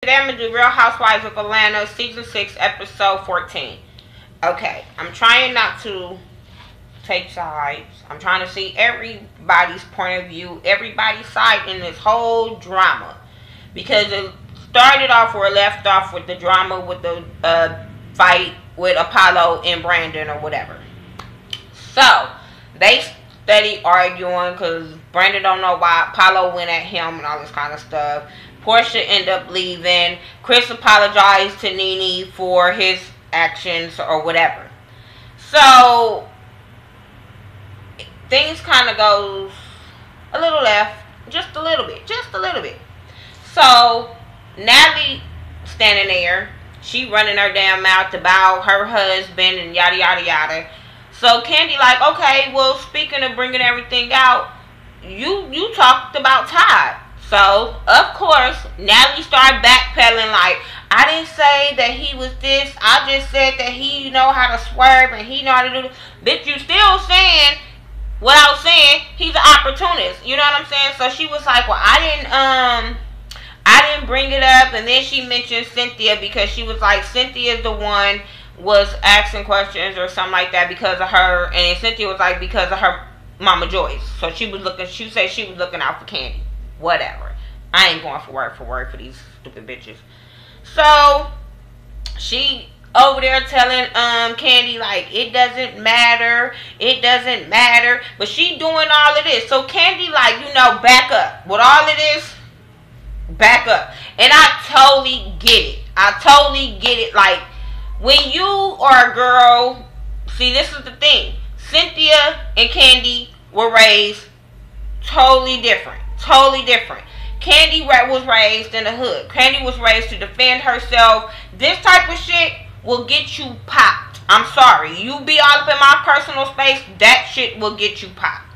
Today I'm going to do Real Housewives of Atlanta, Season 6, Episode 14. Okay, I'm trying not to take sides. I'm trying to see everybody's point of view, everybody's side in this whole drama. Because it started off or left off with the drama with the fight with Apollo and Brandon or whatever. So, they steady arguing because Brandon don't know why Apollo went at him and all this kind of stuff. Portia ended up leaving. Chris apologized to Nene for his actions or whatever. So, things kind of goes a little left. Just a little bit. Just a little bit. So, Natalie standing there. She running her damn mouth about her husband and yada yada yada. So, Kandi like, okay, well, speaking of bringing everything out, you talked about Todd. So, of course, Natalie started backpedaling like, I didn't say that he was this. I just said that he know how to swerve and he know how to do this. Bitch, you still saying what I was saying. He's an opportunist. You know what I'm saying? So, she was like, well, I didn't bring it up. And then she mentioned Cynthia because she was like, Cynthia's the one was asking questions or something like that because of her. And then Cynthia was like, because of her Mama Joyce. So, she said she was looking out for Kandi. Whatever. I ain't going for word for these stupid bitches. So, she over there telling Kandi like, it doesn't matter. It doesn't matter. But she doing all of this. So, Kandi like, you know, back up. With all of this, back up. And I totally get it. I totally get it. Like, when you are a girl, see, this is the thing. Cynthia and Kandi were raised totally different. Totally different. Kandi was raised in the hood. Kandi was raised to defend herself. This type of shit will get you popped. I'm sorry. You be all up in my personal space, that shit will get you popped.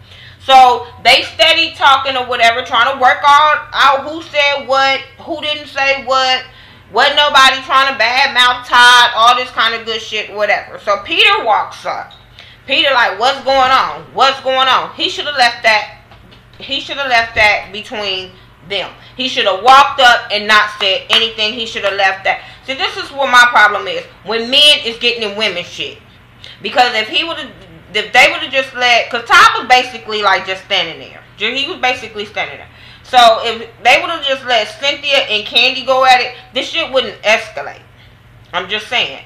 So, they steady talking or whatever, trying to work out who said what, who didn't say what. Wasn't nobody trying to badmouth Todd, all this kind of good shit, whatever. So, Peter walks up. Peter like, what's going on? What's going on? He should have left that. He should have left that between them. He should have walked up and not said anything. He should have left that. See, this is what my problem is. When men is getting in women's shit. Because if they would have just let, because Todd was basically like just standing there. He was basically standing there. So if they would have just let Cynthia and Kandi go at it, this shit wouldn't escalate. I'm just saying.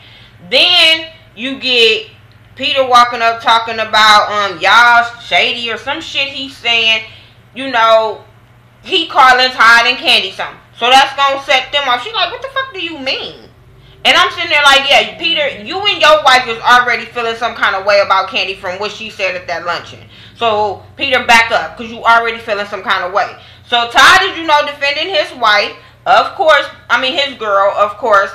Then you get Peter walking up talking about y'all shady or some shit he's saying. You know, he calling Todd and Kandi something. So that's going to set them off. She's like, what the fuck do you mean? And I'm sitting there like, yeah, Peter, you and your wife is already feeling some kind of way about Kandi from what she said at that luncheon. So, Peter, back up, because you already feeling some kind of way. So, Todd is, you know, defending his wife. Of course, his girl, of course.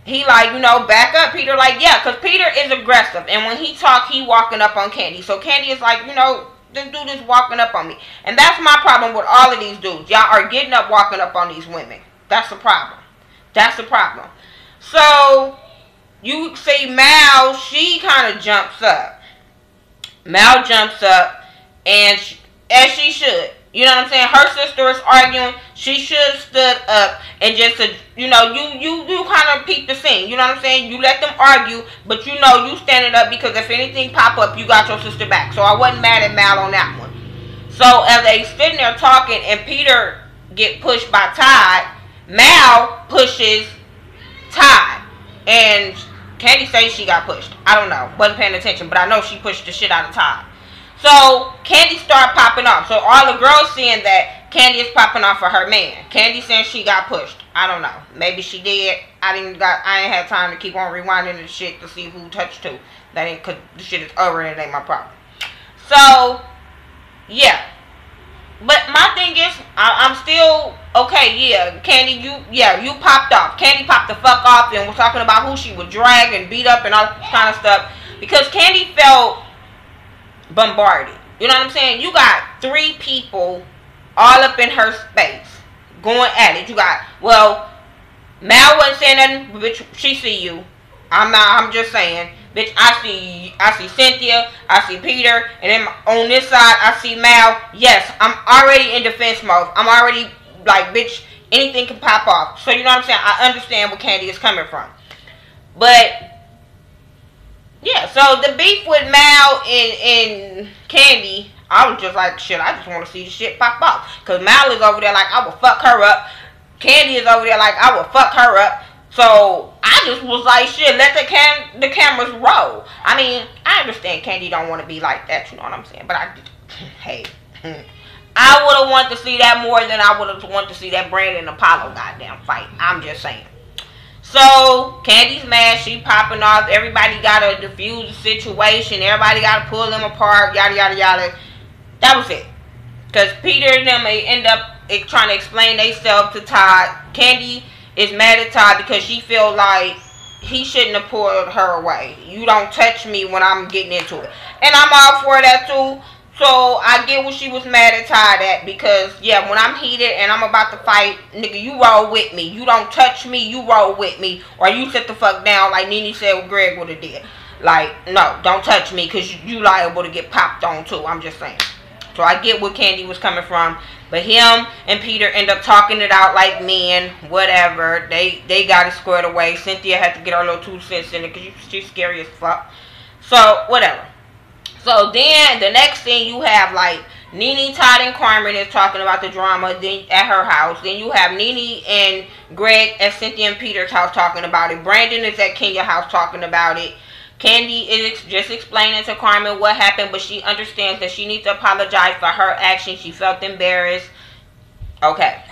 He like, you know, back up, Peter. Like, yeah, because Peter is aggressive. And when he talk, he walking up on Kandi. So, Kandi is like, you know, this dude is walking up on me. And that's my problem with all of these dudes. Y'all are getting up, walking up on these women. That's the problem. That's the problem. So, you see Mal, she kind of jumps up. Mal jumps up, and as she should. You know what I'm saying? Her sister is arguing. She should have stood up and just, you know, you kind of peep the scene. You know what I'm saying? You let them argue, but you know you standing up because if anything pop up, you got your sister back. So I wasn't mad at Mal on that one. So as they sitting there talking and Peter get pushed by Todd, Mal pushes Todd. And Kandi says she got pushed. I don't know. Wasn't paying attention, but I know she pushed the shit out of Todd. So, Kandi started popping off. So, all the girls seeing that Kandi is popping off for her man. Kandi saying she got pushed. I don't know. Maybe she did. I ain't had time to keep on rewinding the shit to see who touched who. That ain't, because the shit is over and it ain't my problem. So, yeah. But my thing is, I'm still, okay, yeah, Kandi, you popped off. Kandi popped the fuck off and was talking about who she would drag and beat up and all that kind of stuff. Because Kandi felt bombarded. You know what I'm saying? You got 3 people all up in her space going at it. You got, well, Mal wasn't saying nothing, bitch, she see you. I'm just saying, bitch, I see Cynthia, I see Peter, and then on this side, I see Mal. Yes, I'm already in defense mode. I'm already like, bitch, anything can pop off. So you know what I'm saying? I understand where Candy is coming from. But yeah, so the beef with Mal and Candy, I was just like, shit, I just want to see the shit pop off. Because Mal is over there like, I will fuck her up. Candy is over there like, I will fuck her up. So I just was like, shit, let the cameras roll. I mean, I understand Candy don't want to be like that, you know what I'm saying? But hey, I would have wanted to see that more than I would have wanted to see that Brandon and Apollo goddamn fight. I'm just saying. So Candy's mad, she popping off. Everybody gotta diffuse the situation. Everybody gotta pull them apart. Yada yada yada. That was it. Cause Peter and them end up trying to explain themselves to Todd. Candy is mad at Todd because she feel like he shouldn't have pulled her away. You don't touch me when I'm getting into it. And I'm all for that too. So I get what she was mad at Todd at, because yeah, when I'm heated and I'm about to fight, nigga, you roll with me. You don't touch me, you roll with me. Or you sit the fuck down like Nene said what Greg would have did. Like, no, don't touch me because you liable to get popped on too. I'm just saying. So I get where Candy was coming from. But him and Peter end up talking it out like men, whatever. They got it squared away. Cynthia had to get her little 2 cents in it because she's scary as fuck. So, whatever. So then the next thing you have like Nene, Todd, and Carmen is talking about the drama then at her house. Then you have Nene and Greg at Cynthia and Peter's house talking about it. Brandon is at Kenya's house talking about it. Candy is just explaining to Carmen what happened, but she understands that she needs to apologize for her actions. She felt embarrassed. Okay.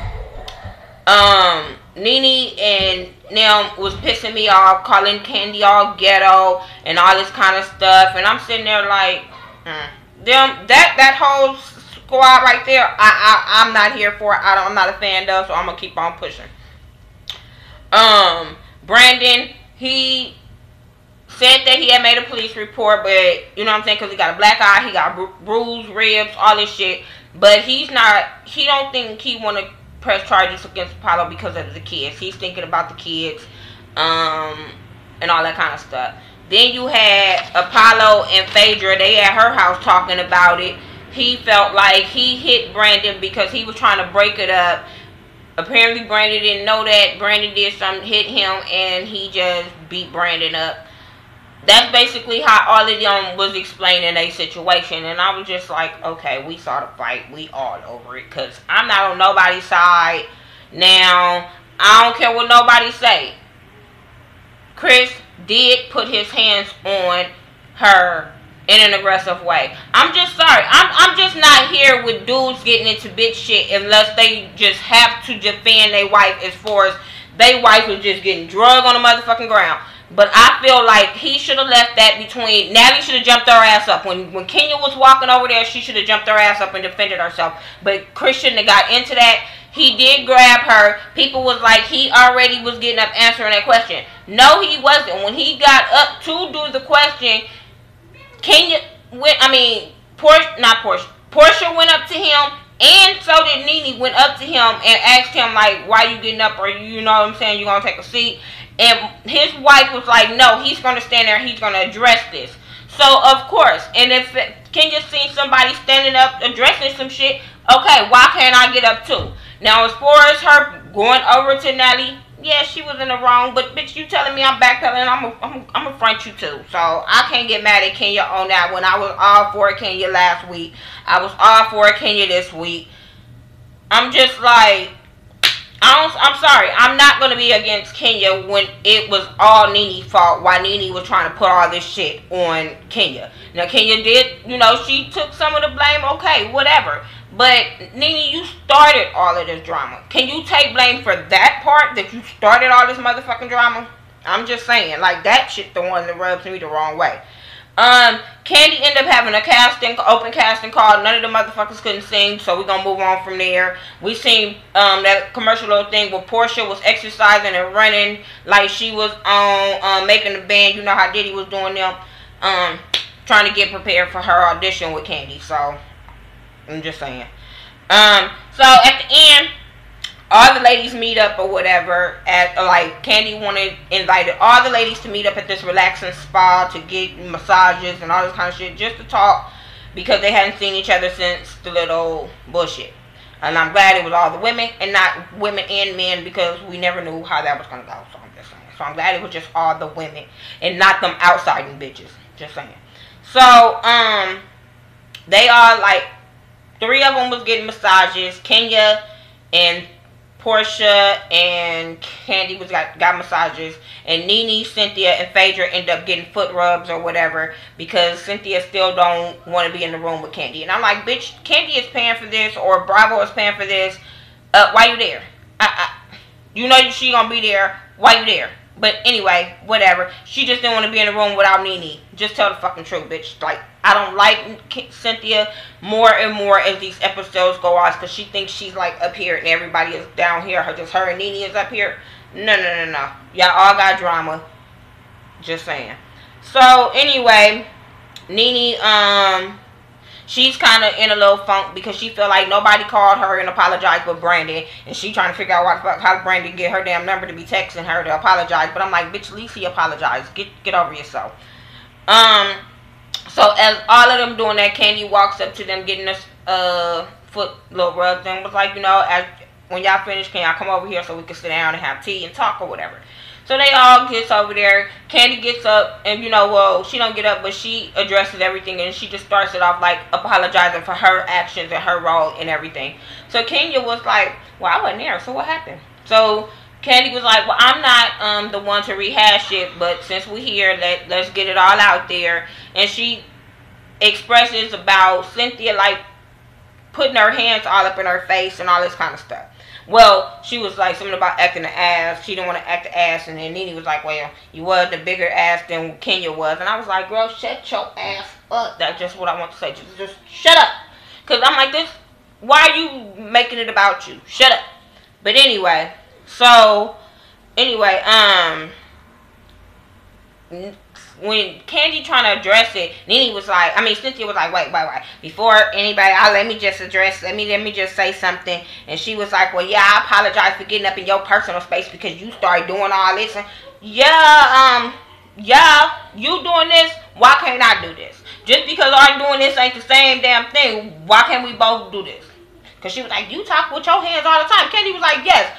Nene and them was pissing me off, calling Candy all ghetto and all this kind of stuff, and I'm sitting there like, that whole squad right there, I'm not here for it. I'm not a fan of, so I'm gonna keep on pushing. Brandon, he said that he had made a police report, but you know what I'm saying, because he got a black eye, he got bruised ribs, all this shit, but he don't think he want to press charges against Apollo because of the kids. He's thinking about the kids, and all that kind of stuff. Then you had Apollo and Phaedra, they at her house talking about it. He felt like he hit Brandon because he was trying to break it up. Apparently Brandon didn't know that. Brandon did something, hit him, and he just beat Brandon up. That's basically how all of them was explaining a situation. And I was just like, okay, we saw the fight. We all over it. Because I'm not on nobody's side. Now, I don't care what nobody say. Chris did put his hands on her in an aggressive way. I'm just sorry. I'm just not here with dudes getting into bitch shit unless they just have to defend their wife, as far as their wife was just getting drugged on the motherfucking ground. But I feel like he should have left that between... Natalie should have jumped her ass up. When Kenya was walking over there, she should have jumped her ass up and defended herself. But Chris shouldn't have got into that. He did grab her. People was like, he already was getting up answering that question. No, he wasn't. When he got up to do the question, Kenya went... Portia went up to him. And so did Nene went up to him and asked him, like, why you getting up? Or, you know what I'm saying, you going to take a seat? And his wife was like, no, he's going to stand there. He's going to address this. So, of course. And if Kenya seen somebody standing up addressing some shit, okay, why can't I get up too? Now, as far as her going over to Nelly, yeah, she was in the wrong. But, bitch, you telling me I'm backpedaling, I'm going to front you too. So, I can't get mad at Kenya on that one. I was all for Kenya last week. I was all for Kenya this week. I'm just like... I'm sorry. I'm not going to be against Kenya when it was all Nene's fault while Nene was trying to put all this shit on Kenya. Now, Kenya did, you know, she took some of the blame. Okay, whatever. But, Nene, you started all of this drama. Can you take blame for that part, that you started all this motherfucking drama? I'm just saying. Like, that shit the one that rubs me the wrong way. Candy ended up having a open casting call. None of the motherfuckers couldn't sing, so we're gonna move on from there. We seen that commercial little thing where Portia was exercising and running like she was on making the band. You know how Diddy was doing them, trying to get prepared for her audition with Candy. So I'm just saying. So at the end, all the ladies meet up or whatever at, like, Candy invited all the ladies to meet up at this relaxing spa to get massages and all this kind of shit, just to talk, because they hadn't seen each other since the little bullshit. And I'm glad it was all the women and not women and men, because we never knew how that was going to go. So I'm just saying. So I'm glad it was just all the women and not them outsiding bitches. Just saying. So, they are like, 3 of them was getting massages. Kenya and Portia and Candy got massages, and Nene, Cynthia, and Phaedra end up getting foot rubs or whatever, because Cynthia still don't want to be in the room with Candy. And I'm like, bitch, Candy is paying for this, or Bravo is paying for this. Why you there? You know she gonna be there. Why you there? But anyway, whatever. She just didn't want to be in the room without Nene. Just tell the fucking truth, bitch. Like, I don't like Cynthia more and more as these episodes go on, because she thinks she's like up here and everybody is down here. Just her and Nene is up here. No. Y'all all got drama. Just saying. So anyway, Nene, she's kind of in a little funk because she feel like nobody called her and apologized but Brandon. And she trying to figure out what the fuck, how Brandon get her damn number to be texting her to apologize. But I'm like, bitch, at least he apologized. Get over yourself. So as all of them doing that, Candy walks up to them getting a foot little rubs and was like, you know, when y'all finish, can y'all come over here so we can sit down and have tea and talk or whatever. So they all gets over there. Candy gets up, and you know, well, she don't get up, but she addresses everything, and she just starts it off like apologizing for her actions and her role and everything. So Kenya was like, well, I wasn't there, so what happened? So Candy was like, well, I'm not the one to rehash it, but since we're here, let's get it all out there. And she expresses about Cynthia like putting her hands all up in her face and all this kind of stuff. Well, she was like something about acting the ass. She didn't want to act the ass. And then Nene was like, well, you was the bigger ass than Kenya was. And I was like, girl, shut your ass up. That's just what I want to say. Just shut up. Because I'm like, this, why are you making it about you? Shut up. But anyway, so, anyway, when Candy trying to address it, Cynthia was like, wait. Before anybody, let me just say something. And she was like, well, yeah, I apologize for getting up in your personal space because you started doing all this. And yeah, you doing this, why can't I do this? Just because I'm doing this ain't the same damn thing, why can't we both do this? Because she was like, you talk with your hands all the time. Candy was like, yes,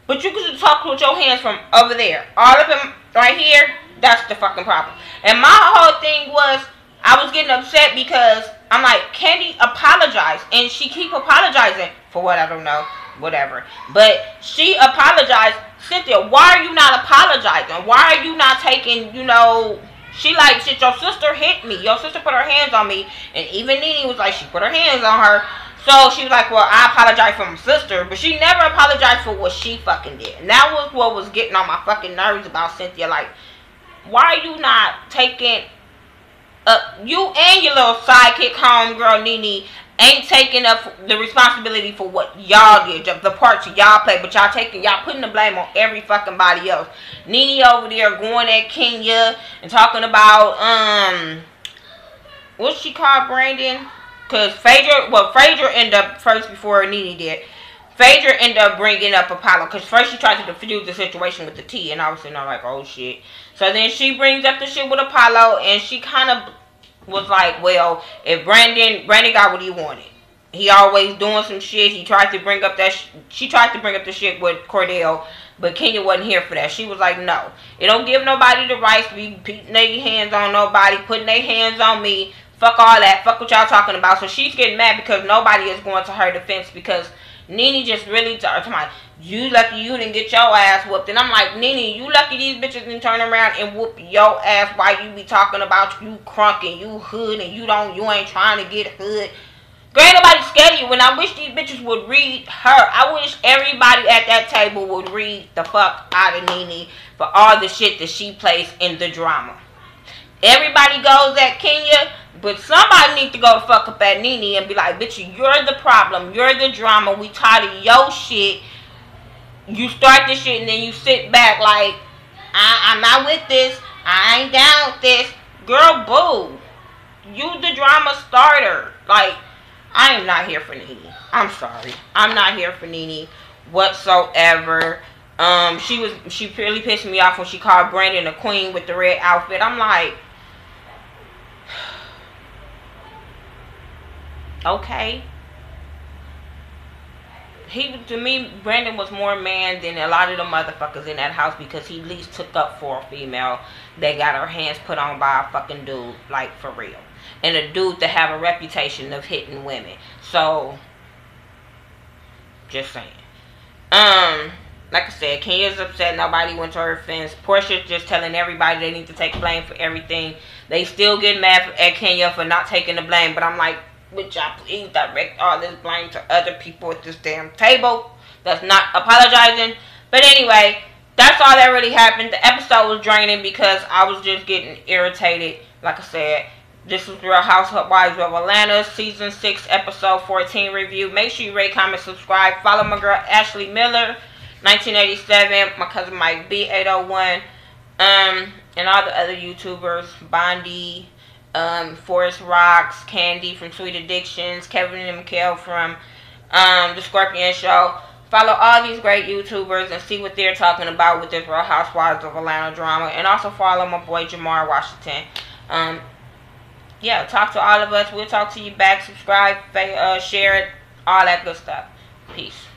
but you could talk with your hands from over there. All of them right here, that's the fucking problem. And my whole thing was, I was getting upset because I'm like, Candy apologized. And she keep apologizing for what, I don't know. Whatever. But she apologized. Cynthia, why are you not apologizing? Why are you not taking, you know, she like, shit, your sister hit me. Your sister put her hands on me. And even Nene was like, she put her hands on her. So she was like, well, I apologize for my sister. But she never apologized for what she fucking did. And that was what was getting on my fucking nerves about Cynthia. Like, why are you not taking you and your little sidekick homegirl Nene ain't taking up the responsibility for what y'all did, the parts y'all played, but y'all putting the blame on every fucking body else. Nene over there going at Kenya and talking about what's she called, Brandon? Cause Phaedra ended up first before Nene did. Phaedra ended up bringing up Apollo, because first she tried to defuse the situation with the tea, and I was sitting there like, oh shit. So then she brings up the shit with Apollo, and she kind of was like, well, if Brandon got what he wanted. He always doing some shit. She tried to bring up the shit with Cordell, but Kenya wasn't here for that. She was like, no. It don't give nobody the right to be putting their hands on nobody, putting their hands on me. Fuck all that. Fuck what y'all talking about. So she's getting mad because nobody is going to her defense, because Nene just really talking about, you lucky you didn't get your ass whooped. And I'm like, Nene, you lucky these bitches didn't turn around and whoop your ass while you be talking about you crunk and you hood and you ain't trying to get hood. Girl, ain't nobody scared of you. And I wish these bitches would read her. I wish everybody at that table would read the fuck out of Nene for all the shit that she plays in the drama. Everybody goes at Kenya, but somebody needs to go the fuck up at Nene and be like, bitch, you're the problem. You're the drama. We tired of your shit. You start this shit and then you sit back like, I'm not with this. I ain't down with this. Girl, boo. You the drama starter. Like, I am not here for Nene. I'm sorry. I'm not here for Nene whatsoever. She really pissed me off when she called Brandon a queen with the red outfit. I'm like, okay. to me, Brandon was more man than a lot of the motherfuckers in that house, because he at least took up for a female that got her hands put on by a fucking dude, like, for real. And a dude that have a reputation of hitting women. So, just saying. Like I said, Kenya's upset. Nobody went to her fence. Portia's just telling everybody they need to take blame for everything. They still get mad at Kenya for not taking the blame. But I'm like, would y'all please direct all this blame to other people at this damn table that's not apologizing? But anyway, that's all that really happened. The episode was draining because I was just getting irritated. Like I said, this was Real Housewives of Atlanta, Season 6, Episode 14 review. Make sure you rate, comment, subscribe. Follow my girl Ashley Miller, 1987. My cousin Mike B801. And all the other YouTubers. Bondi, Forest Rocks, Candy from Sweet Addictions, Kevin and Mikhail from The Scorpion Show. Follow all these great YouTubers and see what they're talking about with this Real Housewives of Atlanta drama. And also follow my boy Jamar Washington. Yeah, talk to all of us. We'll talk to you back. Subscribe, share it, all that good stuff. Peace.